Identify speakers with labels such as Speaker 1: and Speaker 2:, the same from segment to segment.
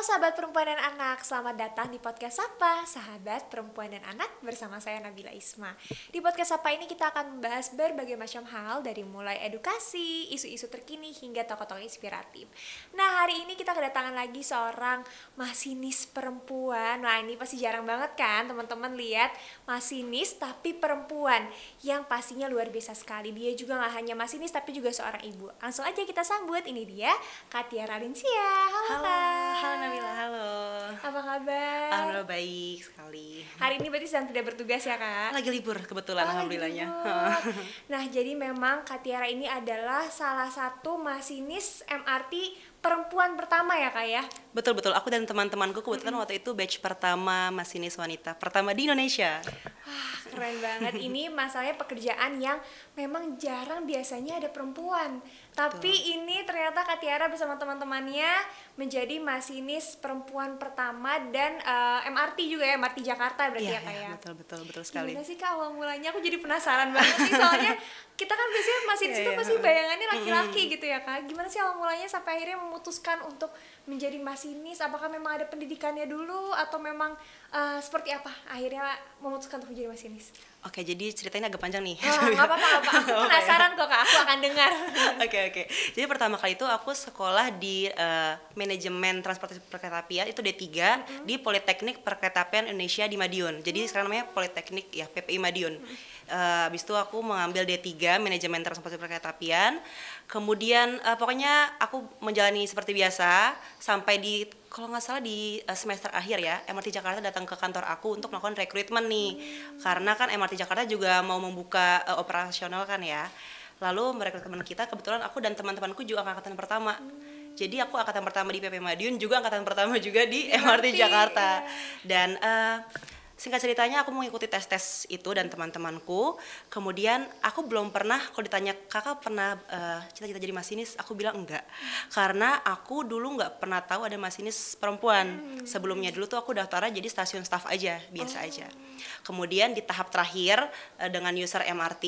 Speaker 1: sahabat perempuan dan anak, selamat datang di podcast Sapa, sahabat perempuan dan anak bersama saya Nabila Isma. Di podcast Sapa ini kita akan membahas berbagai macam hal dari mulai edukasi, isu-isu terkini hingga tokoh-tokoh inspiratif. Nah, hari ini kita kedatangan lagi seorang masinis perempuan. Nah, ini pasti jarang banget kan teman-teman lihat masinis tapi perempuan yang pastinya luar biasa sekali. Dia juga gak hanya masinis tapi juga seorang ibu. Langsung aja kita sambut, ini dia Kak Tiara Linsia. Halo Kak.
Speaker 2: Halo Nabila, halo.
Speaker 1: Apa kabar?
Speaker 2: Alhamdulillah baik sekali.
Speaker 1: Hari ini berarti sedang tidak bertugas ya Kak?
Speaker 2: Lagi libur kebetulan, alhamdulillahnya.
Speaker 1: Nah, jadi memang Kak Tiara ini adalah salah satu masinis MRT perempuan pertama ya Kak ya?
Speaker 2: Betul-betul, aku dan teman-temanku kebetulan waktu itu batch pertama masinis wanita pertama di Indonesia.
Speaker 1: Wah, keren banget. Ini masalahnya pekerjaan yang memang jarang biasanya ada perempuan. Tapi ini ternyata Kak Tiara bersama teman-temannya menjadi masinis perempuan pertama dan MRT juga ya, MRT Jakarta berarti ya Kak ya?
Speaker 2: Betul sekali.
Speaker 1: Gimana sih Kak awal mulanya? Aku jadi penasaran banget nih soalnya kita kan biasanya masinis itu pasti bayangannya laki-laki gitu ya Kak. Gimana sih awal mulanya sampai akhirnya memutuskan untuk menjadi masinis? Apakah memang ada pendidikannya dulu atau memang seperti apa akhirnya memutuskan untuk menjadi masinis?
Speaker 2: Oke, jadi ceritanya agak panjang nih.
Speaker 1: Nggak apa-apa, aku penasaran kok Kak, aku akan dengar.
Speaker 2: Oke. Jadi pertama kali itu aku sekolah di manajemen transportasi perkeretaapian itu D3 di Politeknik Perkeretaapian Indonesia di Madiun. Jadi sekarang namanya Politeknik ya, PPI Madiun. Habis itu aku mengambil D3 manajemen transportasi perkeretaapian. Kemudian pokoknya aku menjalani seperti biasa sampai di, kalau nggak salah di semester akhir ya, MRT Jakarta datang ke kantor aku untuk melakukan rekrutmen nih. Karena kan MRT Jakarta juga mau membuka operasional kan ya. Lalu merekrut teman kita, kebetulan aku dan teman-temanku juga angkatan pertama. Jadi aku angkatan pertama di PP Madiun, juga angkatan pertama juga di MRT Jakarta. Dan singkat ceritanya aku mengikuti tes-tes itu dan teman-temanku. Kemudian aku belum pernah, kalau ditanya kakak pernah cita-cita jadi masinis, aku bilang enggak. Karena aku dulu nggak pernah tahu ada masinis perempuan. Sebelumnya dulu tuh aku daftarnya jadi stasiun staff aja, biasa aja. Kemudian di tahap terakhir dengan user MRT,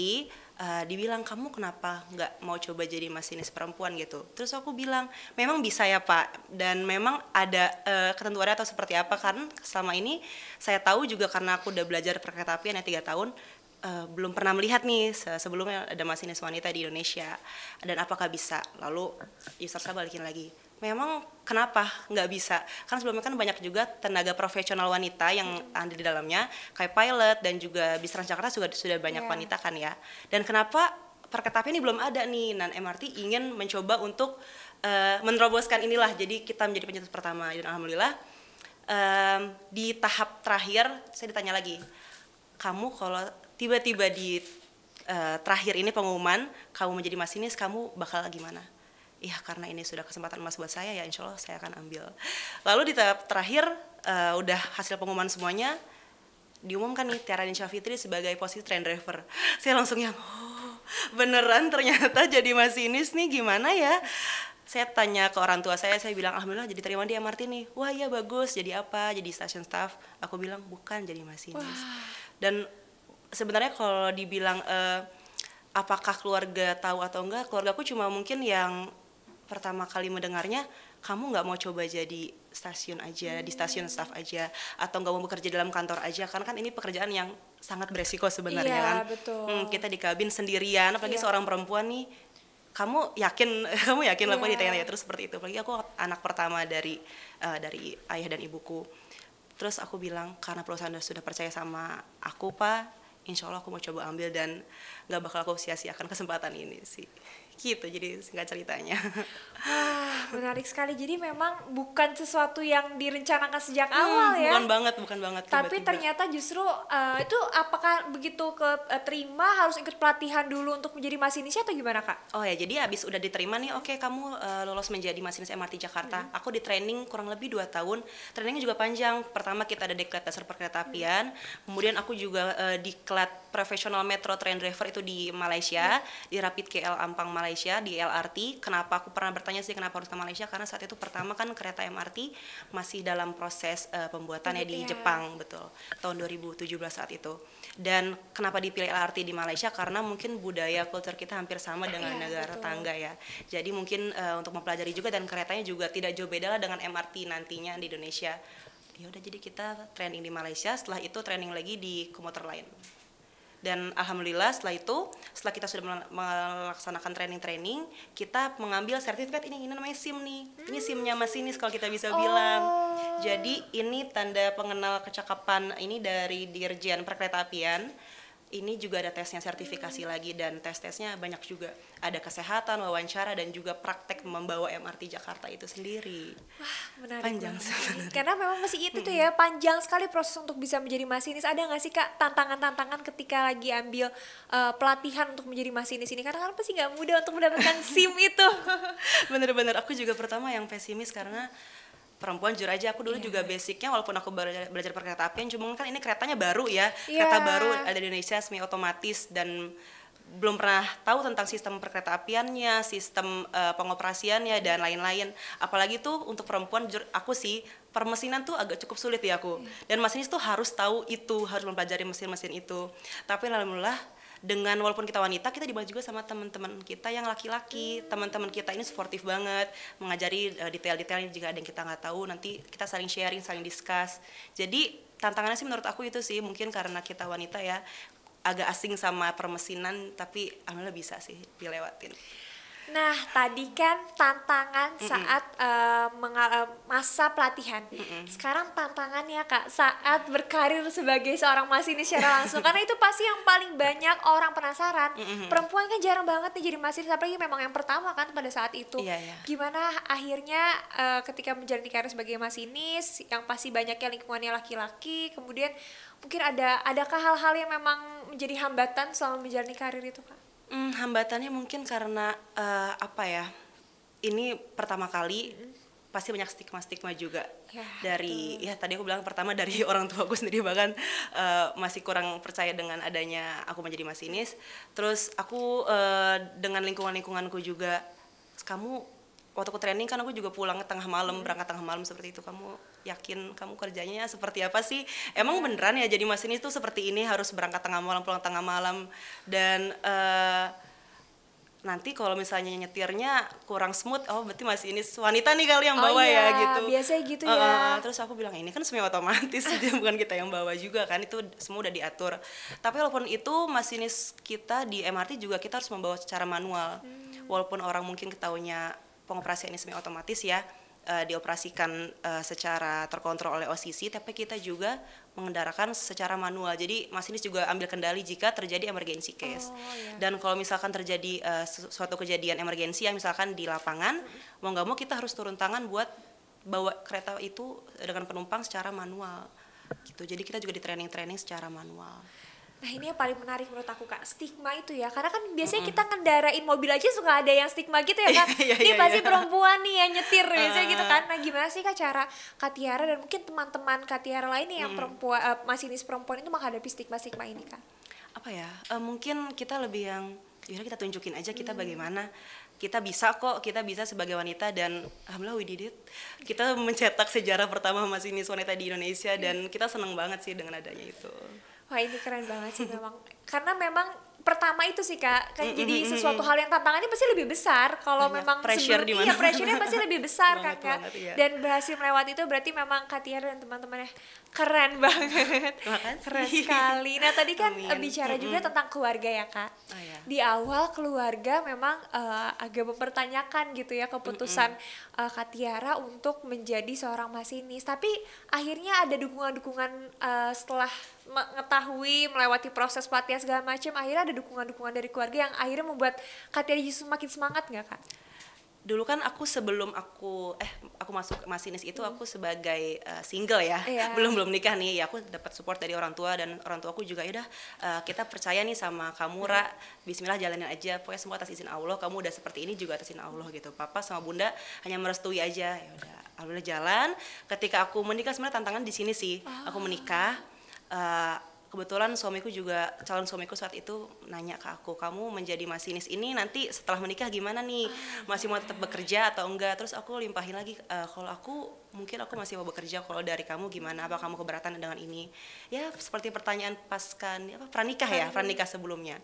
Speaker 2: dibilang kamu kenapa nggak mau coba jadi masinis perempuan gitu. Terus aku bilang memang bisa ya Pak, dan memang ada ketentuannya atau seperti apa, karena selama ini saya tahu juga karena aku udah belajar perkeretaapian ya 3 tahun, belum pernah melihat nih sebelumnya ada masinis wanita di Indonesia dan apakah bisa. Lalu user saya balikin lagi, memang kenapa nggak bisa? Karena sebelumnya kan banyak juga tenaga profesional wanita yang ada di dalamnya, kayak pilot dan juga bis Transjakarta sudah banyak wanita kan ya. Dan kenapa perkeretaapian ini belum ada nih? Dan MRT ingin mencoba untuk meneroboskan inilah. Jadi kita menjadi pencetus pertama dan alhamdulillah di tahap terakhir saya ditanya lagi, kamu kalau tiba-tiba di terakhir ini pengumuman kamu menjadi masinis, kamu bakal gimana? Ya karena ini sudah kesempatan emas buat saya ya, insya Allah saya akan ambil. Lalu di tahap terakhir udah hasil pengumuman semuanya, diumumkan nih Tiara Linsia Fitri sebagai posisi train driver. Saya langsung yang beneran ternyata jadi masinis nih, gimana ya? Saya tanya ke orang tua saya bilang alhamdulillah jadi terima di MRT nih. Wah iya bagus, jadi apa? Jadi station staff. Aku bilang bukan, jadi masinis. Dan sebenarnya kalau dibilang apakah keluarga tahu atau enggak, keluargaku cuma mungkin yang pertama kali mendengarnya, kamu nggak mau coba jadi stasiun aja, di stasiun staff aja, atau nggak mau bekerja dalam kantor aja, karena kan ini pekerjaan yang sangat beresiko sebenarnya kan.
Speaker 1: Betul.
Speaker 2: Kita di kabin sendirian, apalagi seorang perempuan nih, kamu yakin lah ditanya ya, terus seperti itu. Apalagi aku anak pertama dari ayah dan ibuku. Terus aku bilang karena perusahaan sudah percaya sama aku Pak, insya Allah aku mau coba ambil dan nggak bakal aku sia-siakan kesempatan ini sih. Gitu, jadi singkat ceritanya.
Speaker 1: Wah, menarik sekali. Jadi memang bukan sesuatu yang direncanakan sejak awal ya.
Speaker 2: Bukan banget.
Speaker 1: Tapi
Speaker 2: tiba-tiba.
Speaker 1: ternyata justru itu apakah begitu terima harus ikut pelatihan dulu untuk menjadi masinisnya atau gimana Kak?
Speaker 2: Oh ya, jadi habis udah diterima nih, oke kamu lolos menjadi masinis MRT Jakarta. Aku di training kurang lebih 2 tahun. Trainingnya juga panjang. Pertama kita ada deklat dasar perkeretaapian. Kemudian aku juga diklat profesional metro train driver itu di Malaysia, di Rapid KL Ampang Malaysia. Malaysia di LRT. Kenapa aku pernah bertanya sih kenapa harus ke Malaysia? Karena saat itu pertama kan kereta MRT masih dalam proses pembuatannya di Jepang, betul. Tahun 2017 saat itu. Dan kenapa dipilih LRT di Malaysia? Karena mungkin budaya kultur kita hampir sama dengan negara tetangga ya. Jadi mungkin untuk mempelajari juga, dan keretanya juga tidak jauh beda lah dengan MRT nantinya di Indonesia. Ya udah, jadi kita training di Malaysia, setelah itu training lagi di komuter lain. Dan alhamdulillah setelah kita sudah melaksanakan training, kita mengambil sertifikat ini namanya SIM nih. Ini SIM-nya masinis kalau kita bisa bilang. Jadi ini tanda pengenal kecakapan ini dari Dirjen Perkeretaapian. Ini juga ada tesnya, sertifikasi lagi, dan tes-tesnya banyak juga. Ada kesehatan, wawancara, dan juga praktek membawa MRT Jakarta itu sendiri.
Speaker 1: Wah, menarik.
Speaker 2: Panjang sebenarnya.
Speaker 1: Karena memang masih itu tuh ya, panjang sekali proses untuk bisa menjadi masinis. Ada nggak sih Kak tantangan-tantangan ketika lagi ambil pelatihan untuk menjadi masinis ini? Karena kan pasti nggak mudah untuk mendapatkan SIM itu.
Speaker 2: Bener-bener, aku juga pertama yang pesimis karena perempuan, jujur aja aku dulu juga basicnya, walaupun aku belajar perkeretaapian, cuma kan ini keretanya baru ya, kereta baru ada di Indonesia semi otomatis, dan belum pernah tahu tentang sistem perkeretaapiannya, sistem pengoperasiannya dan lain-lain. Apalagi tuh untuk perempuan, jujur aku sih permesinan tuh agak cukup sulit ya aku, dan masinis tuh harus tahu itu, harus mempelajari mesin-mesin itu. Tapi alhamdulillah, dengan walaupun kita wanita, kita dibantu juga sama teman-teman kita yang laki-laki. Teman-teman kita ini suportif banget, mengajari detail-detailnya jika ada yang kita nggak tahu, nanti kita saling sharing, saling discuss. Jadi tantangannya sih menurut aku itu sih, mungkin karena kita wanita ya, agak asing sama permesinan, tapi alhamdulillah bisa sih dilewatin.
Speaker 1: Nah, tadi kan tantangan saat masa pelatihan. Sekarang tantangannya Kak saat berkarir sebagai seorang masinis secara langsung. Karena itu pasti yang paling banyak orang penasaran. Perempuan kan jarang banget nih jadi masinis, apalagi memang yang pertama kan pada saat itu. Gimana akhirnya ketika menjalani karir sebagai masinis, yang pasti banyaknya lingkungannya laki-laki, kemudian mungkin adakah hal-hal yang memang menjadi hambatan selama menjalani karir itu Kak?
Speaker 2: Hambatannya mungkin karena apa ya, ini pertama kali pasti banyak stigma-stigma juga dari ya tadi aku bilang pertama dari orang tua aku sendiri, bahkan masih kurang percaya dengan adanya aku menjadi masinis. Terus aku dengan lingkunganku juga, kamu waktu aku training kan aku juga pulang tengah malam, berangkat tengah malam seperti itu. Kamu yakin kamu kerjanya seperti apa sih? Emang beneran ya jadi masinis itu seperti ini, harus berangkat tengah malam, pulang tengah malam, dan nanti kalau misalnya nyetirnya kurang smooth, oh berarti masinis wanita nih kali yang bawa ya gitu.
Speaker 1: Biasanya gitu ya.
Speaker 2: Terus aku bilang ini kan semi otomatis, bukan kita yang bawa juga kan, itu semua udah diatur. Tapi walaupun itu masinis kita di MRT juga kita harus membawa secara manual. Walaupun orang mungkin ketahuinya pengoperasian ini semi otomatis ya, dioperasikan secara terkontrol oleh OCC, tapi kita juga mengendarakan secara manual. Jadi masinis juga ambil kendali jika terjadi emergency case. Dan kalau misalkan terjadi suatu kejadian emergensi yang misalkan di lapangan, mau nggak mau kita harus turun tangan buat bawa kereta itu dengan penumpang secara manual gitu. Jadi kita juga di training secara manual.
Speaker 1: Nah ini yang paling menarik menurut aku Kak, stigma itu ya. Karena kan biasanya kita ngendarain mobil aja suka ada yang stigma gitu ya Kak. Ini pasti perempuan nih yang nyetir biasanya gitu kan. Nah gimana sih Kak cara Kak Tiara dan mungkin teman-teman Kak Tiara lainnya yang perempuan, masinis perempuan itu menghadapi stigma-stigma ini Kak?
Speaker 2: Apa ya, mungkin kita lebih yang yaudah kita tunjukin aja kita bagaimana. Kita bisa kok, kita bisa sebagai wanita, dan alhamdulillah we did it. Kita mencetak sejarah pertama masinis wanita di Indonesia, dan kita seneng banget sih dengan adanya itu.
Speaker 1: Wah ini keren banget sih memang, karena memang pertama itu sih Kak, kan jadi sesuatu hal yang tantangannya pasti lebih besar kalau memang
Speaker 2: pressure
Speaker 1: sebelumnya pressure-nya pasti lebih besar kan Kak.
Speaker 2: Iya.
Speaker 1: Dan berhasil melewati itu berarti memang Kak Tiara dan teman-temannya keren banget. Keren sekali. Nah tadi kan bicara juga tentang keluarga ya Kak. Di awal keluarga memang agak mempertanyakan gitu ya keputusan Kak Tiara untuk menjadi seorang masinis, tapi akhirnya ada dukungan-dukungan setelah mengetahui melewati proses pelatihan segala macam, akhirnya ada dukungan-dukungan dari keluarga yang akhirnya membuat Kak Tiara justru makin semangat nggak Kak?
Speaker 2: Dulu kan aku sebelum aku masuk masinis itu aku sebagai single ya, belum nikah nih ya, aku dapat support dari orang tua, dan orang tua aku juga ya udah kita percaya nih sama kamu Ra, Bismillah jalanin aja, pokoknya semua atas izin Allah, kamu udah seperti ini juga atas izin Allah gitu. Papa sama Bunda hanya merestui aja, ya udah alhamdulillah jalan. Ketika aku menikah sebenarnya tantangan di sini sih, aku menikah kebetulan suamiku juga, calon suamiku saat itu nanya ke aku, kamu menjadi masinis ini nanti setelah menikah gimana nih, masih mau tetap bekerja atau enggak? Terus aku limpahin lagi, kalau aku mungkin aku masih mau bekerja, kalau dari kamu gimana, apa kamu keberatan dengan ini? Ya seperti pertanyaan pranikah sebelumnya.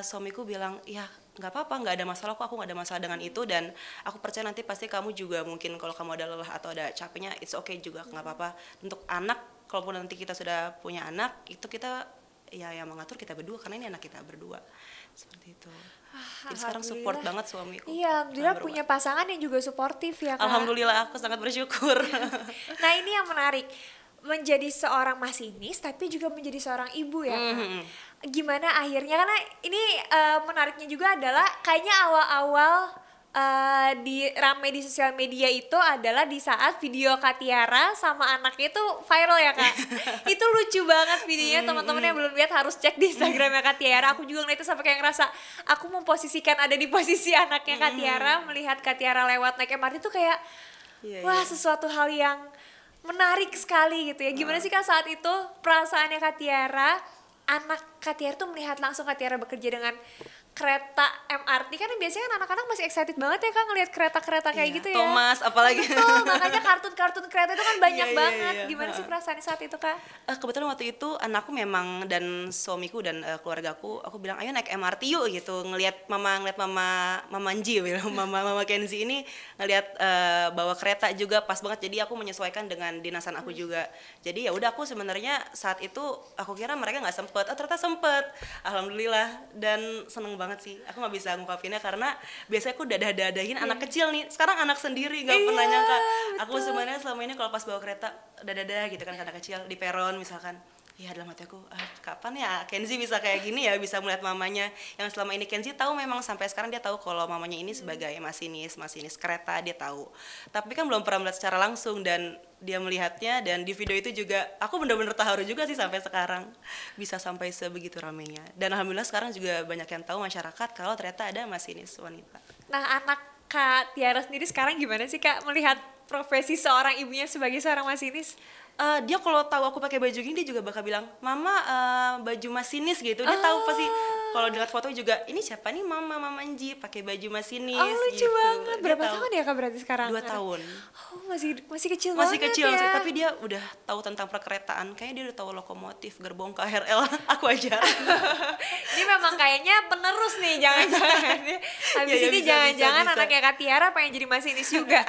Speaker 2: Suamiku bilang ya nggak apa-apa, nggak ada masalah kok, aku nggak ada masalah dengan itu, dan aku percaya nanti pasti kamu juga mungkin kalau kamu ada lelah atau ada capeknya it's okay juga, nggak apa-apa. Untuk anak, kalaupun nanti kita sudah punya anak, itu kita ya yang mengatur kita berdua karena ini anak kita berdua, seperti itu. Jadi sekarang support banget suamiku.
Speaker 1: Iya, alhamdulillah punya pasangan yang juga suportif ya Kak.
Speaker 2: Alhamdulillah, aku sangat bersyukur.
Speaker 1: Nah ini yang menarik, menjadi seorang masinis tapi juga menjadi seorang ibu ya Kak. Gimana akhirnya, karena ini menariknya juga adalah kayaknya awal-awal rame di sosial media itu adalah di saat video Kak Tiara sama anaknya itu viral ya Kak. Itu lucu banget videonya, teman-teman yang belum lihat harus cek di Instagramnya Kak Tiara. Aku juga ngeliat itu sampai kayak ngerasa aku memposisikan ada di posisi anaknya Kak Tiara, melihat Kak Tiara lewat naik MRT itu kayak wah sesuatu hal yang menarik sekali gitu ya. Gimana sih Kak saat itu perasaannya Kak Tiara, anak Kak Tiara tuh melihat langsung Kak Tiara bekerja dengan kereta MRT, kan biasanya kan anak-anak masih excited banget ya Kak ngelihat kereta-kereta kayak gitu ya.
Speaker 2: Thomas apalagi.
Speaker 1: Betul, makanya kartun-kartun kereta itu kan banyak banget. Gimana sih perasaannya saat itu Kak?
Speaker 2: Kebetulan waktu itu anakku memang dan suamiku dan keluargaku, aku bilang ayo naik MRT yuk gitu, ngelihat mama Nji bilang mama Kenzi ini ngelihat bawa kereta juga pas banget, jadi aku menyesuaikan dengan dinasan aku juga. Jadi ya udah, aku sebenarnya saat itu aku kira mereka nggak sempet, ternyata sempet, alhamdulillah, dan seneng banget sih. Aku nggak bisa ngungkapinnya karena biasanya aku dadah-dadahin anak kecil nih, sekarang anak sendiri nggak pernah nyangka. Aku sebenarnya selama ini kalau pas bawa kereta dadah gitu kan ke anak kecil di peron misalkan, ya dalam hati aku kapan ya Kenzi bisa kayak gini ya, bisa melihat mamanya yang selama ini Kenzi tahu, memang sampai sekarang dia tahu kalau mamanya ini sebagai masinis kereta, dia tahu, tapi kan belum pernah melihat secara langsung, dan dia melihatnya, dan di video itu juga aku bener-bener terharu juga sih sampai sekarang bisa sampai sebegitu ramenya. Dan alhamdulillah sekarang juga banyak yang tahu masyarakat kalau ternyata ada masinis wanita.
Speaker 1: Nah anak Kak Tiara sendiri sekarang gimana sih Kak melihat profesi seorang ibunya sebagai seorang masinis?
Speaker 2: Dia kalau tahu aku pakai baju gini, dia juga bakal bilang mama baju masinis gitu. Dia tahu pasti kalau dilihat foto juga, ini siapa nih mama Nji pakai baju masinis.
Speaker 1: Lucu
Speaker 2: gitu.
Speaker 1: banget. Berapa tahun ya Kak berarti sekarang?
Speaker 2: 2 tahun.
Speaker 1: Masih kecil
Speaker 2: masih
Speaker 1: banget
Speaker 2: kecil
Speaker 1: ya.
Speaker 2: Tapi dia udah tahu tentang perkeretaan, kayaknya dia udah tahu lokomotif, gerbong KRL. Aku aja.
Speaker 1: Ini memang kayaknya penerus nih, jangan-jangan habis ini jangan-jangan anaknya Kak Tiara pengen jadi masinis juga.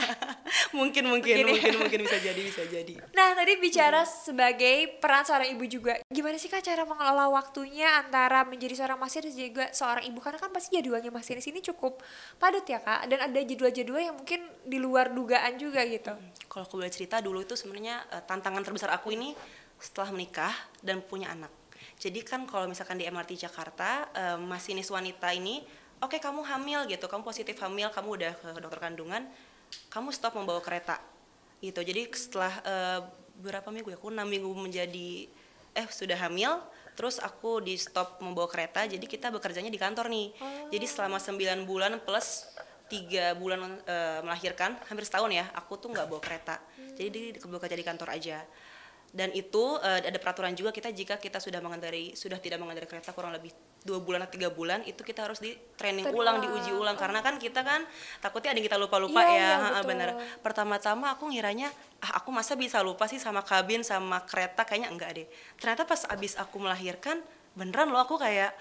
Speaker 2: mungkin bisa jadi.
Speaker 1: Nah tadi bicara sebagai peran seorang ibu juga, gimana sih Kak cara mengelola waktunya antara menjadi seorang masinis juga seorang ibu, karena kan pasti jadwalnya masinis ini cukup padat ya Kak, dan ada jadwal-jadwal yang mungkin di luar dugaan juga gitu.
Speaker 2: Kalau aku boleh cerita, dulu itu sebenarnya tantangan terbesar aku ini setelah menikah dan punya anak. Jadi kan kalau misalkan di MRT Jakarta, masinis wanita ini, oke, kamu hamil gitu, kamu positif hamil, kamu udah ke dokter kandungan, kamu stop membawa kereta gitu. Jadi setelah berapa minggu ya, aku 6 minggu sudah hamil, terus aku di stop membawa kereta, jadi kita bekerjanya di kantor nih. Jadi selama 9 bulan plus 3 bulan melahirkan, hampir setahun ya, aku tuh nggak bawa kereta. Jadi bekerja di kantor aja. Dan itu ada peraturan juga, jika kita sudah tidak mengendarai kereta kurang lebih 2 bulan atau 3 bulan, itu kita harus di training ulang, diuji ulang, karena kan kita kan takutnya ada yang kita lupa-lupa ya. Benar. Pertama-tama aku ngiranya aku masa bisa lupa sih sama kabin sama kereta, kayaknya enggak deh. Ternyata pas abis aku melahirkan beneran loh, aku kayak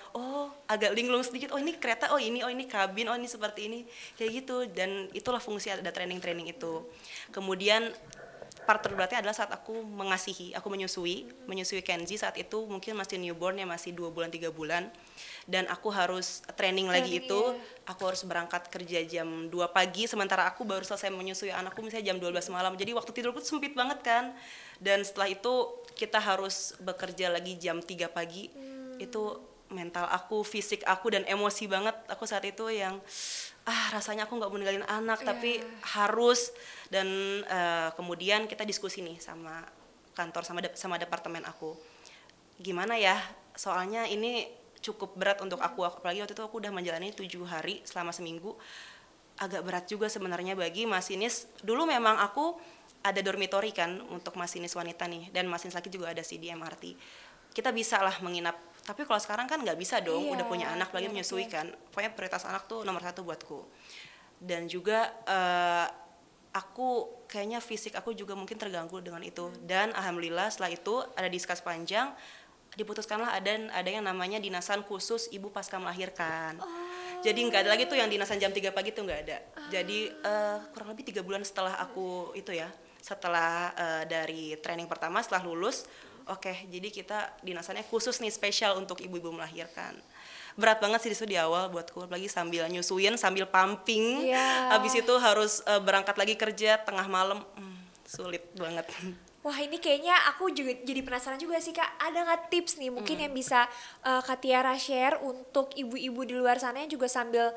Speaker 2: agak linglung sedikit, ini kereta, ini kabin, ini seperti ini, kayak gitu. Dan itulah fungsi ada training itu. Kemudian part terberatnya adalah saat aku menyusui Kenzi. Saat itu mungkin masih newborn ya, masih 2 bulan 3 bulan, dan aku harus training lagi itu. Aku harus berangkat kerja jam 2 pagi, sementara aku baru selesai menyusui anakku misalnya jam 12 malam. Jadi waktu tidurku sempit banget kan, dan setelah itu kita harus bekerja lagi jam 3 pagi. Itu mental aku, fisik aku, dan emosi banget aku saat itu yang rasanya aku nggak mau ninggalin anak, tapi harus. Dan kemudian kita diskusi nih sama kantor, sama departemen aku, gimana ya, soalnya ini cukup berat untuk aku, apalagi waktu itu aku udah menjalani 7 hari selama seminggu. Agak berat juga sebenarnya bagi masinis. Dulu memang aku ada dormitory kan untuk masinis wanita nih, dan masinis laki juga ada sih di MRT. kita bisa lah menginap. Tapi kalau sekarang kan nggak bisa dong,
Speaker 1: Iya,
Speaker 2: udah punya anak lagi
Speaker 1: iya,
Speaker 2: menyusui
Speaker 1: betul.
Speaker 2: kan. Pokoknya prioritas anak tuh nomor satu buatku. Dan juga aku kayaknya fisik aku juga mungkin terganggu dengan itu. Dan alhamdulillah setelah itu ada diskus panjang, diputuskanlah ada yang namanya dinasan khusus ibu pasca melahirkan. Jadi nggak ada lagi tuh yang dinasan jam 3 pagi tuh nggak ada. Jadi kurang lebih 3 bulan setelah aku itu ya, setelah dari training pertama setelah lulus, oke, jadi kita dinasannya khusus nih spesial untuk ibu-ibu melahirkan. Berat banget sih di awal buatku, apalagi sambil nyusuin, sambil pumping.
Speaker 1: Iya.
Speaker 2: Habis itu harus berangkat lagi kerja tengah malam, sulit banget.
Speaker 1: Wah, ini kayaknya aku juga jadi penasaran juga sih Kak, ada nggak tips nih mungkin yang bisa Kak Tiara share untuk ibu-ibu di luar sana yang juga sambil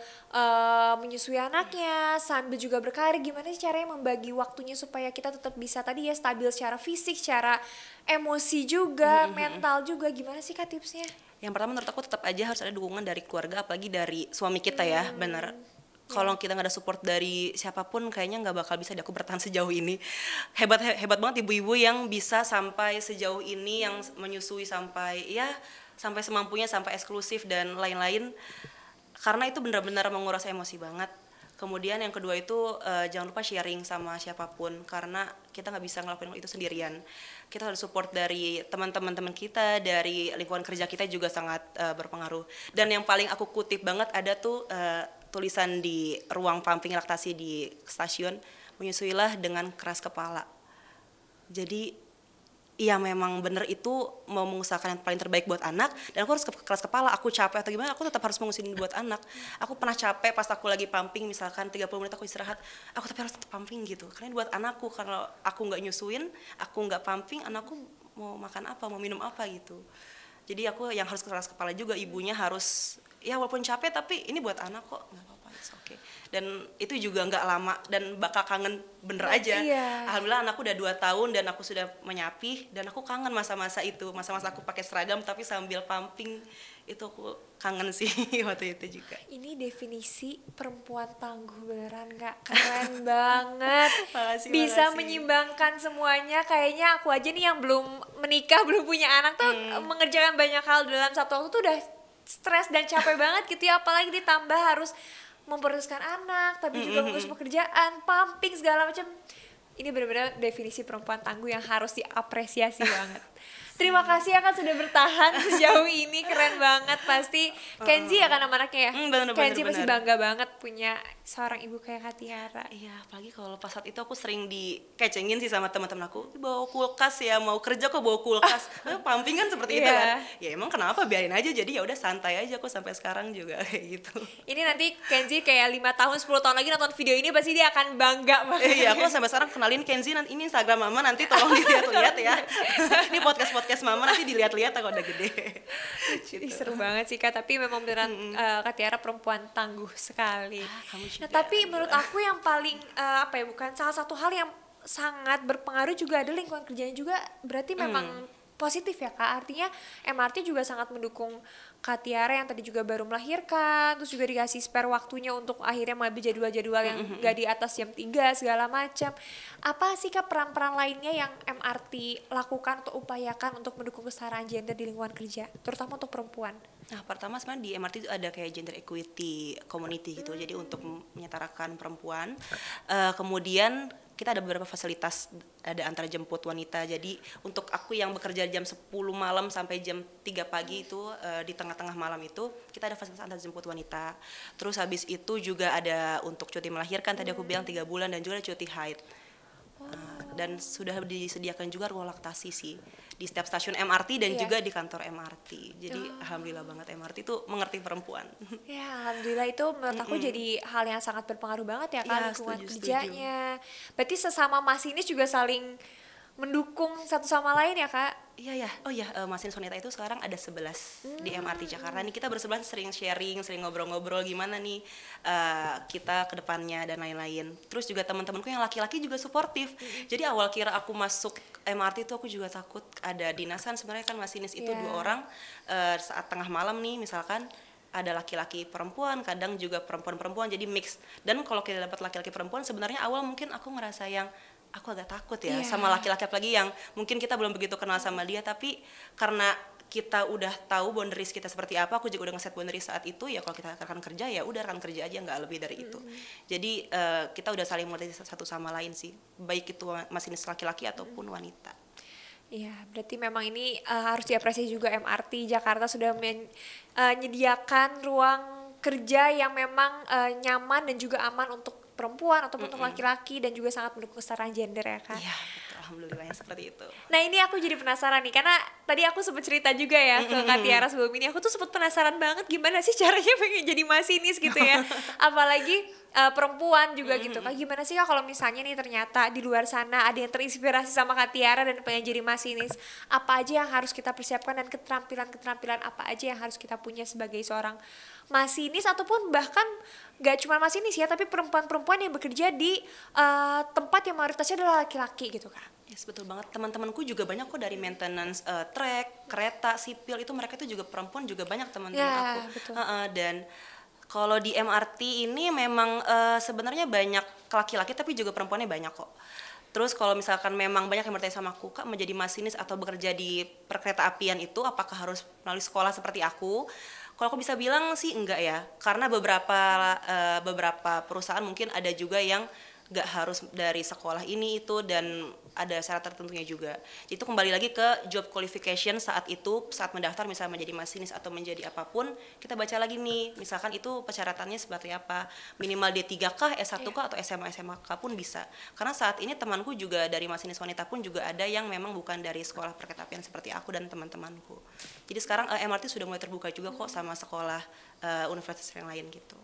Speaker 1: menyusui anaknya, sambil juga berkarir, gimana sih caranya membagi waktunya supaya kita tetap bisa tadi ya stabil secara fisik, secara emosi juga, mental juga, gimana sih Kak tipsnya?
Speaker 2: Yang pertama menurut aku tetap aja harus ada dukungan dari keluarga, apalagi dari suami kita ya, bener. Kalau kita nggak ada support dari siapapun, kayaknya nggak bakal bisa deh aku bertahan sejauh ini. Hebat banget ibu-ibu yang bisa sampai sejauh ini, yang menyusui sampai ya sampai semampunya, sampai eksklusif dan lain-lain. Karena itu benar-benar menguras emosi banget. Kemudian yang kedua itu jangan lupa sharing sama siapapun, karena kita nggak bisa ngelakuin itu sendirian. Kita harus support dari teman-teman kita, dari lingkungan kerja kita juga sangat berpengaruh. Dan yang paling aku kutip banget ada tuh tulisan di ruang pumping laktasi di stasiun, menyusuilah dengan keras kepala. Jadi iya memang bener itu mau mengusahakan yang paling terbaik buat anak, dan aku harus keras kepala, aku capek atau gimana, aku tetap harus mengusahain buat anak. Aku pernah capek pas aku lagi pumping, misalkan 30 menit aku istirahat, aku tapi harus tetap pumping gitu, karena buat anakku. Kalau aku nggak nyusuin, aku nggak pumping, anakku mau makan apa, mau minum apa gitu. Jadi aku yang harus keras kepala juga, ibunya harus ya walaupun capek tapi ini buat anak kok, nggak apa-apa, it's okay. Dan itu juga nggak lama dan bakal kangen bener aja.
Speaker 1: Iya.
Speaker 2: Alhamdulillah anakku udah 2 tahun dan aku sudah menyapih, dan aku kangen masa-masa itu, masa-masa aku pakai seragam tapi sambil pumping, itu aku kangen sih waktu itu juga.
Speaker 1: Ini definisi perempuan tangguh beneran Kak, keren banget. Bisa
Speaker 2: Makasih.
Speaker 1: menyimbangkan semuanya. Kayaknya aku aja nih yang belum menikah, belum punya anak tuh mengerjakan banyak hal dalam satu waktu tuh udah stres dan capek banget gitu ya, apalagi ditambah harus memprioritaskan anak, tapi juga mengurus pekerjaan, pumping segala macam. Ini benar-benar definisi perempuan tangguh yang harus diapresiasi banget. Terima kasih ya Kak sudah bertahan sejauh ini, keren banget. Pasti Kenzi ya kan nama anaknya ya? Kenzi pasti bangga banget punya seorang ibu kayak Kak Tiara.
Speaker 2: Iya, apalagi kalau pas saat itu aku sering dikecengin sih sama teman-teman aku, bawa kulkas ya, mau kerja kok bawa kulkas. Pumping kan seperti itu kan. Ya emang kenapa, biarin aja, jadi ya udah santai aja, aku sampai sekarang juga kayak gitu.
Speaker 1: Ini nanti Kenzi kayak 5 tahun 10 tahun lagi nonton video ini pasti dia akan bangga banget.
Speaker 2: Iya, aku sampai sekarang kenalin Kenzi, nanti ini Instagram mama, nanti tolong dilihat-lihat ya. Ini podcast mama, nanti dilihat-lihat kalau udah gede.
Speaker 1: Ih, seru banget sih Kak, tapi memang beneran Kak Tiara perempuan tangguh sekali.
Speaker 2: Kamu juga,
Speaker 1: Nah tapi menurut aku yang paling apa ya, bukan salah satu hal yang sangat berpengaruh juga ada lingkungan kerjanya juga, berarti memang positif ya Kak. Artinya MRT juga sangat mendukung Kak Tiara yang tadi juga baru melahirkan, terus juga dikasih spare waktunya untuk akhirnya mengambil jadwal-jadwal yang gak di atas jam 3 segala macam. Apa sih Kak peran-peran lainnya yang MRT lakukan atau upayakan untuk mendukung kesetaraan gender di lingkungan kerja, terutama untuk perempuan?
Speaker 2: Nah, pertama sebenarnya di MRT itu ada kayak gender equity community gitu, jadi untuk menyetarakan perempuan. Kemudian kita ada beberapa fasilitas, ada antar jemput wanita. Jadi untuk aku yang bekerja jam 10 malam sampai jam 3 pagi itu di tengah-tengah malam itu kita ada fasilitas antar jemput wanita. Terus habis itu juga ada untuk cuti melahirkan, tadi aku bilang 3 bulan, dan juga ada cuti haid. Dan sudah disediakan juga ruang laktasi sih di setiap stasiun MRT dan juga di kantor MRT. Jadi alhamdulillah banget MRT itu mengerti perempuan.
Speaker 1: Ya alhamdulillah, itu menurut aku jadi hal yang sangat berpengaruh banget ya Kak,
Speaker 2: Ya,
Speaker 1: lingkungan
Speaker 2: setuju.
Speaker 1: kerjanya. Berarti sesama masinis juga saling mendukung satu sama lain ya Kak?
Speaker 2: Iya ya, oh ya, masinis wanita itu sekarang ada 11 di MRT Jakarta. Nih kita bersebelah sering sharing, sering ngobrol-ngobrol gimana nih kita ke depannya dan lain-lain. Terus juga teman-temanku yang laki-laki juga suportif. Jadi awal kira aku masuk MRT itu aku juga takut, ada dinasan sebenarnya kan masinis itu 2 orang, saat tengah malam nih misalkan ada laki-laki perempuan, kadang juga perempuan-perempuan, jadi mix. Dan kalau kita dapat laki-laki perempuan, sebenarnya awal mungkin aku ngerasa yang aku agak takut ya sama laki-laki, apalagi yang mungkin kita belum begitu kenal sama dia, tapi karena kita udah tahu boundaries kita seperti apa, aku juga udah nge-set boundaries saat itu, ya kalau kita akan kerja ya udah akan kerja aja, nggak lebih dari itu. Jadi kita udah saling mengerti satu sama lain sih, baik itu masinis laki-laki ataupun wanita.
Speaker 1: Iya, berarti memang ini harus diapresiasi juga MRT Jakarta sudah menyediakan ruang kerja yang memang nyaman dan juga aman untuk perempuan ataupun untuk laki-laki dan juga sangat mendukung kesetaraan gender ya Kak.
Speaker 2: Iya, betul, alhamdulillahnya seperti itu.
Speaker 1: Nah ini aku jadi penasaran nih, karena tadi aku sempat cerita juga ya ke Kak Tiara sebelum ini, aku tuh sempat penasaran banget gimana sih caranya pengen jadi masinis gitu ya, apalagi perempuan juga gitu Kak, gimana sih Kak kalau misalnya nih ternyata di luar sana ada yang terinspirasi sama Kak Tiara dan pengen jadi masinis, apa aja yang harus kita persiapkan dan keterampilan apa aja yang harus kita punya sebagai seorang masinis, ataupun bahkan gak cuma masinis ya, tapi perempuan-perempuan yang bekerja di tempat yang mayoritasnya adalah laki-laki gitu Kak.
Speaker 2: Yes, betul banget. Teman-temanku juga banyak kok dari maintenance trek, kereta, sipil, itu mereka itu juga perempuan juga banyak teman-teman aku.
Speaker 1: Betul.
Speaker 2: Dan kalau di MRT ini memang sebenarnya banyak laki-laki tapi juga perempuannya banyak kok. Terus kalau misalkan memang banyak yang bertanya sama aku, Kak, menjadi masinis atau bekerja di perkereta apian itu apakah harus melalui sekolah seperti aku? Kalau aku bisa bilang sih enggak ya, karena beberapa perusahaan mungkin ada juga yang nggak harus dari sekolah ini itu, dan ada syarat tertentunya juga. Itu kembali lagi ke job qualification saat itu, saat mendaftar misalnya menjadi masinis atau menjadi apapun, kita baca lagi nih, misalkan itu persyaratannya seperti apa, minimal D3 kah, S1 kah, atau SMA kah pun bisa. Karena saat ini temanku juga dari masinis wanita pun juga ada yang memang bukan dari sekolah perkereta apian seperti aku dan teman-temanku. Jadi sekarang MRT sudah mulai terbuka juga kok sama sekolah universitas yang lain gitu.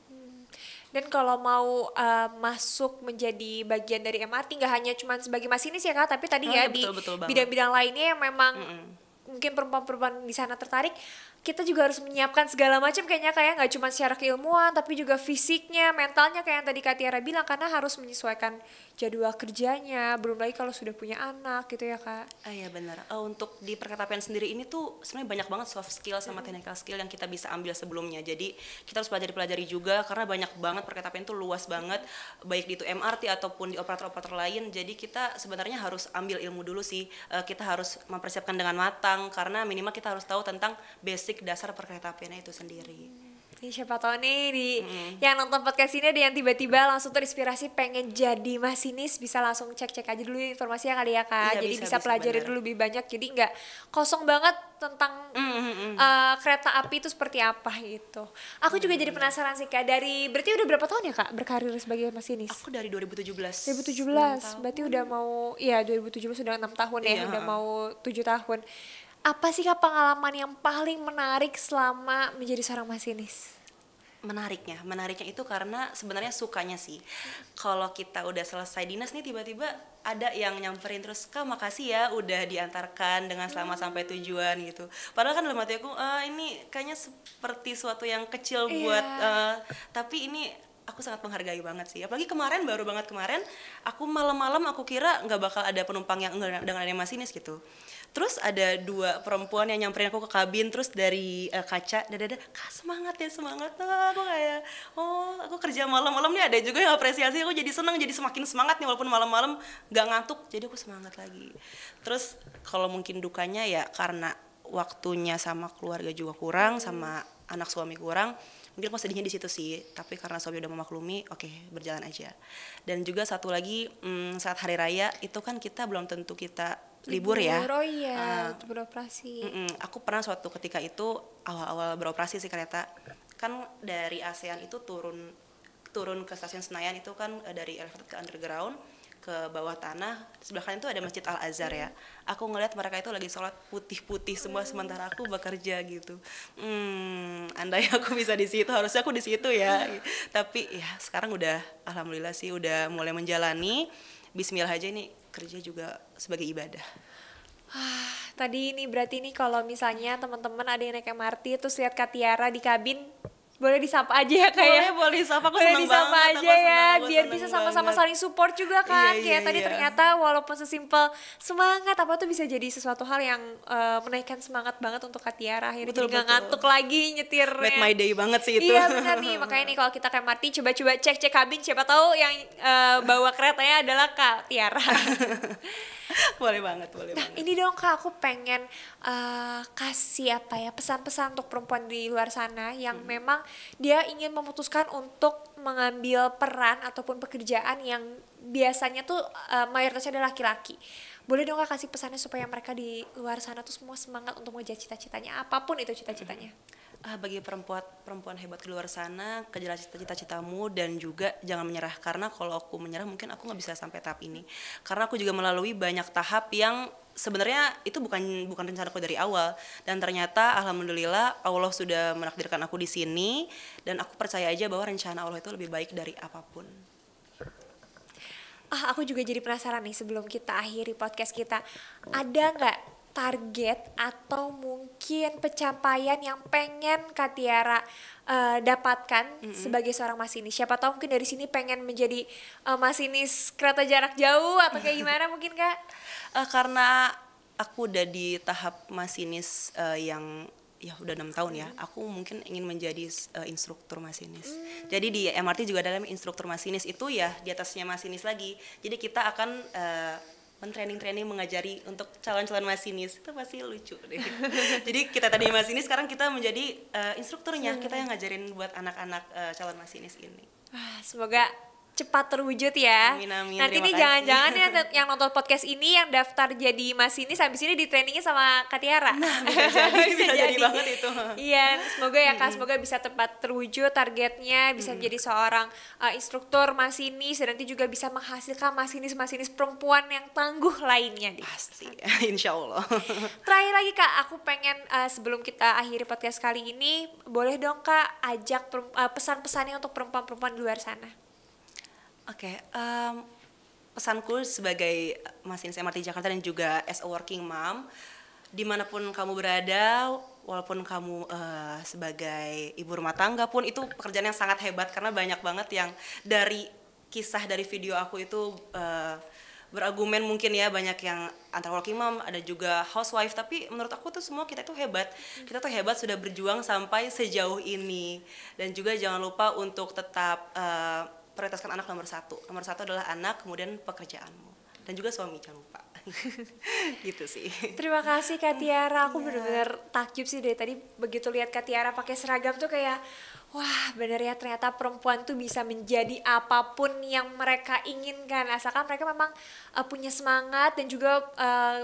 Speaker 1: Dan kalau mau masuk menjadi bagian dari MRT nggak hanya cuma sebagai masinis ya Kak, tapi tadi ya
Speaker 2: betul,
Speaker 1: di
Speaker 2: betul
Speaker 1: bidang-bidang lainnya yang memang mungkin perempuan-perempuan di sana tertarik, kita juga harus menyiapkan segala macam kayaknya kayak nggak cuma secara keilmuan tapi juga fisiknya, mentalnya kayak yang tadi Kak Tiara bilang, karena harus menyesuaikan jadwal kerjanya, belum lagi kalau sudah punya anak gitu ya Kak.
Speaker 2: Iya benar. Untuk di perkereta apian sendiri ini tuh sebenarnya banyak banget soft skill sama technical skill yang kita bisa ambil sebelumnya. Jadi kita harus pelajari juga karena banyak banget perkereta apian itu luas banget, baik di itu MRT ataupun di operator-operator lain. Jadi kita sebenarnya harus ambil ilmu dulu sih. Kita harus mempersiapkan dengan matang karena minimal kita harus tahu tentang basic dasar perkereta apiannya itu sendiri.
Speaker 1: Nih siapa tahu nih yang nonton podcast ini ada yang tiba-tiba langsung terinspirasi pengen jadi masinis, bisa langsung cek-cek aja dulu informasinya kali ya Kak.
Speaker 2: Iya,
Speaker 1: jadi bisa pelajari dulu lebih banyak, jadi nggak kosong banget tentang kereta api itu seperti apa gitu. Aku juga jadi penasaran sih Kak, berarti udah berapa tahun ya Kak berkarir sebagai masinis?
Speaker 2: Aku dari 2017.
Speaker 1: 2017, berarti udah mau, ya 2017 sudah 6 tahun ya, udah mau 7 tahun. Apa sih Kak pengalaman yang paling menarik selama menjadi seorang masinis?
Speaker 2: Menariknya itu karena sebenarnya sukanya sih. Kalau kita udah selesai dinas nih tiba-tiba ada yang nyamperin terus, Kak makasih ya udah diantarkan dengan selamat sampai tujuan gitu. Padahal kan dalam hati aku ini kayaknya seperti suatu yang kecil buat tapi ini aku sangat menghargai banget sih. Apalagi baru banget kemarin aku malam-malam aku kira nggak bakal ada penumpang yang dengan ada masinis gitu. Terus ada 2 perempuan yang nyamperin aku ke kabin, terus dari kaca, dada, Kak semangat ya semangat. Aku kayak, aku kerja malam-malam nih ada juga yang apresiasi, aku jadi senang, jadi semakin semangat nih walaupun malam-malam gak ngantuk, jadi aku semangat lagi. Terus kalau mungkin dukanya ya karena waktunya sama keluarga juga kurang, sama anak suami kurang. Mungkin aku sedihnya di situ sih, tapi karena suami udah memaklumi, oke, berjalan aja. Dan juga satu lagi, saat hari raya itu kan kita belum tentu kita libur ya.
Speaker 1: Oh iya, beroperasi.
Speaker 2: Aku pernah suatu ketika itu awal-awal beroperasi sih kereta, kan dari ASEAN itu turun ke stasiun Senayan itu kan dari elevated ke underground ke bawah tanah, sebelah kanan itu ada Masjid Al Azhar ya. Aku ngeliat mereka itu lagi sholat putih-putih semua sementara aku bekerja gitu. Andai aku bisa di situ, harusnya aku di situ ya. Tapi ya sekarang udah alhamdulillah sih udah mulai menjalani. Bismillah aja, ini kerja juga sebagai ibadah.
Speaker 1: Tadi ini berarti nih kalau misalnya teman-teman ada yang naik MRT terus lihat Kak Tiara di kabin, boleh disapa aja ya Kak ya.
Speaker 2: Boleh disapa, aku
Speaker 1: Boleh
Speaker 2: seneng
Speaker 1: disapa
Speaker 2: banget.
Speaker 1: aja ya,
Speaker 2: Aku
Speaker 1: biar
Speaker 2: seneng
Speaker 1: bisa sama-sama
Speaker 2: banget.
Speaker 1: saling support juga kan.
Speaker 2: Iya,
Speaker 1: Kayak
Speaker 2: iya,
Speaker 1: tadi
Speaker 2: iya.
Speaker 1: ternyata walaupun sesimpel semangat apa tuh bisa jadi sesuatu hal yang menaikkan semangat banget untuk Kak Tiara. Akhirnya
Speaker 2: Betul,
Speaker 1: jadi gak
Speaker 2: betul.
Speaker 1: ngantuk lagi nyetirnya.
Speaker 2: Make my day banget sih itu.
Speaker 1: Iya benar nih, makanya nih kalau kita ke MRT coba-coba cek-cek kabin, siapa tahu yang bawa keretanya adalah Kak Tiara.
Speaker 2: Boleh banget, boleh
Speaker 1: Nah
Speaker 2: banget.
Speaker 1: ini dong Kak, aku pengen kasih apa ya, pesan-pesan untuk perempuan di luar sana yang memang dia ingin memutuskan untuk mengambil peran ataupun pekerjaan yang biasanya tuh mayoritasnya adalah laki-laki. Boleh dong Kak kasih pesannya supaya mereka di luar sana tuh semua semangat untuk mengejar cita-citanya, apapun itu cita-citanya.
Speaker 2: Bagi perempuan hebat di luar sana, kejar cita-citamu dan juga jangan menyerah, karena kalau aku menyerah mungkin aku nggak bisa sampai tahap ini, karena aku juga melalui banyak tahap yang sebenarnya itu bukan rencanaku dari awal, dan ternyata alhamdulillah Allah sudah menakdirkan aku di sini, dan aku percaya aja bahwa rencana Allah itu lebih baik dari apapun.
Speaker 1: Aku juga jadi penasaran nih sebelum kita akhiri podcast kita, ada nggak target atau mungkin pencapaian yang pengen Kak Tiara dapatkan sebagai seorang masinis? Siapa tahu mungkin dari sini pengen menjadi masinis kereta jarak jauh atau kayak gimana mungkin Kak?
Speaker 2: Karena aku udah di tahap masinis yang ya udah 6 tahun ya, aku mungkin ingin menjadi instruktur masinis. Jadi di MRT juga dalam instruktur masinis itu ya di atasnya masinis lagi. Jadi kita akan men-training mengajari untuk calon-calon masinis. Itu pasti lucu deh. Jadi kita tadi masinis, sekarang kita menjadi instrukturnya. Kita yang ngajarin buat anak-anak calon masinis ini.
Speaker 1: Semoga cepat terwujud ya.
Speaker 2: Amin, amin.
Speaker 1: Nanti
Speaker 2: Terima
Speaker 1: nih
Speaker 2: kasih.
Speaker 1: jangan-jangan yang nonton podcast ini yang daftar jadi masinis habis ini di trainingnya sama Kak Tiara.
Speaker 2: Nah, bisa jadi banget itu.
Speaker 1: Iya, semoga ya Kak, semoga bisa tepat terwujud targetnya, bisa menjadi seorang instruktur masinis dan nanti juga bisa menghasilkan masinis-masinis perempuan yang tangguh lainnya di
Speaker 2: Pasti, insya Allah.
Speaker 1: Terakhir lagi Kak, aku pengen sebelum kita akhiri podcast kali ini, boleh dong Kak ajak pesan-pesannya untuk perempuan-perempuan di luar sana.
Speaker 2: Oke, pesanku sebagai masinis MRT Jakarta dan juga as a working mom, dimanapun kamu berada, walaupun kamu sebagai ibu rumah tangga pun, itu pekerjaan yang sangat hebat, karena banyak banget yang dari kisah dari video aku itu berargumen mungkin ya, banyak yang antara working mom, ada juga housewife, tapi menurut aku tuh semua kita tuh hebat. Kita tuh hebat sudah berjuang sampai sejauh ini. Dan juga jangan lupa untuk tetap prioritaskan anak nomor satu. Nomor satu adalah anak, kemudian pekerjaanmu. Dan juga suami, jangan lupa. Gitu sih.
Speaker 1: Terima kasih Kak Tiara, aku bener-bener takjub sih dari tadi begitu lihat Kak Tiara pakai seragam tuh kayak wah bener ya, ternyata perempuan tuh bisa menjadi apapun yang mereka inginkan asalkan mereka memang punya semangat dan juga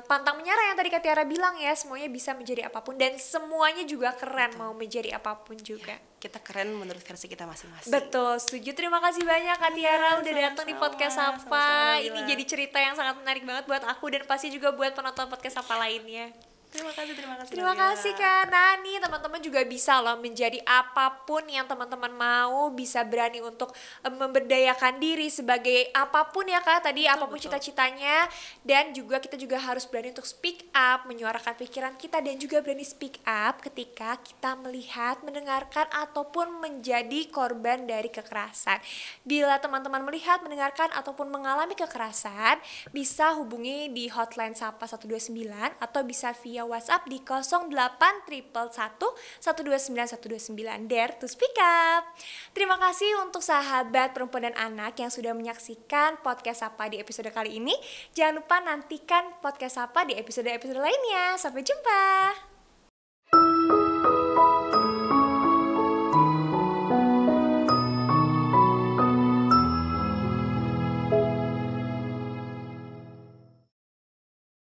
Speaker 1: pantang menyerah yang tadi Kak Tiara bilang ya, semuanya bisa menjadi apapun dan semuanya juga keren. Betul. Mau menjadi apapun juga ya,
Speaker 2: kita keren menurut versi kita masing-masing.
Speaker 1: Betul, setuju. Terima kasih banyak Kak Tiara udah datang di podcast Sapa. Ini
Speaker 2: sama-sama.
Speaker 1: jadi cerita yang sangat menarik banget buat aku dan pasti juga buat penonton podcast Sapa lainnya.
Speaker 2: Terima kasih.
Speaker 1: Terima kasih Kak Nani. Teman-teman juga bisa loh menjadi apapun yang teman-teman mau, bisa berani untuk memberdayakan diri sebagai apapun ya Kak tadi, apapun cita-citanya, dan juga kita juga harus berani untuk speak up, menyuarakan pikiran kita dan juga berani speak up ketika kita melihat, mendengarkan ataupun menjadi korban dari kekerasan. Bila teman-teman melihat, mendengarkan ataupun mengalami kekerasan, bisa hubungi di hotline Sapa 129 atau bisa via WhatsApp di 08111129 Dare to speak up. Terima kasih untuk sahabat perempuan dan anak yang sudah menyaksikan podcast Sapa di episode kali ini. Jangan lupa nantikan podcast Sapa di episode-episode lainnya. Sampai jumpa.